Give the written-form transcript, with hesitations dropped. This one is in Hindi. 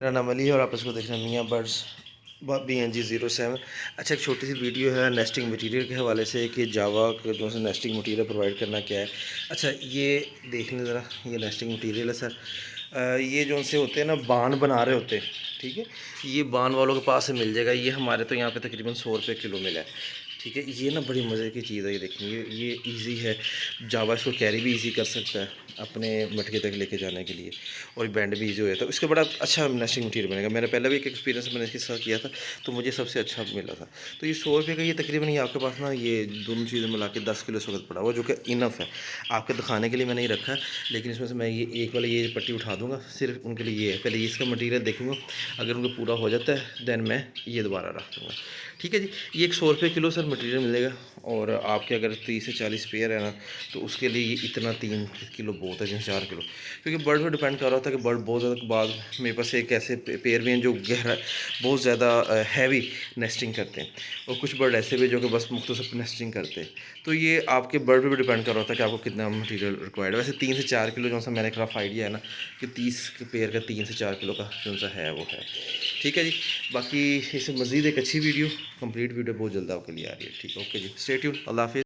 मेरा नाम अली है और आप इसको देख रहे हैं मियाँ बर्ड्स BNG07। अच्छा, एक छोटी सी वीडियो है नेस्टिंग मटेरियल के हवाले से कि जावा के जो है नेस्टिंग मटेरियल प्रोवाइड करना क्या है। अच्छा, ये देख लें ज़रा, ये नेस्टिंग मटेरियल है सर। ये जो उनसे होते हैं ना, बान बना रहे होते हैं, ठीक है। ये बान वालों के पास से मिल जाएगा। ये हमारे तो यहाँ पे तकरीबन 100 रुपये किलो मिला है, ठीक है। ये ना बड़ी मज़े की चीज़ है। ये देखें, ये ईज़ी है। जावा इसको कैरी भी ईज़ी कर सकता है अपने मटके तक लेके जाने के लिए, और बैंड भी ईजी हो जाता है। इसका बड़ा अच्छा नेस्टिंग मटेरियल बनेगा। मेरा पहले भी एक एक्सपीरियंस मैंने इसके साथ किया था, तो मुझे सबसे अच्छा मिला था। तो ये 100 रुपये का, ये तकरीबन ये आपके पास ना, ये दोनों चीज़ें मिला के 10 किलो इस वक्त पड़ा हुआ, जो कि इनफ है। आपके दिखाने के लिए मैं नहीं रखा, लेकिन इसमें से मैं ये एक वाला ये पट्टी उठा दूँगा, सिर्फ उनके लिए ये है। पहले इसका मटीरियल देखूँगा, अगर उनको पूरा हो जाता है दैन मैं ये दोबारा रख दूँगा, ठीक है जी। ये एक 100 रुपये किलो सर मटेरियल मिलेगा, और आपके अगर 30 से 40 पेयर है ना, तो उसके लिए ये इतना 3 किलो बहुत है, जैसे 4 किलो, क्योंकि बर्ड पर डिपेंड कर रहा था कि बर्ड बहुत ज़्यादा बाद मेरे पास एक ऐसे पेयर भी हैं जो गहरा बहुत ज़्यादा हैवी नेस्टिंग करते हैं, और कुछ बर्ड ऐसे भी जो कि बस मुख्तसर नेस्टिंग करते हैं। तो ये आपके बर्ड पर भी डिपेंड कर रहा था कि आपको कितना मटीरियल रिक्वायर्ड है। वैसे 3 से 4 किलो जो सा मैंने एक रफ आइडिया है ना, कि 30 पेयर का 3 से 4 किलो का जो सा है वो है, ठीक है जी। बाकी इससे मज़ीद एक अच्छी वीडियो, कंप्लीट वीडियो बहुत जल्द आपके लिए आ रही है, ठीक है। ओके जी, स्टे ट्यून्ड, अल्लाह हाफिज़।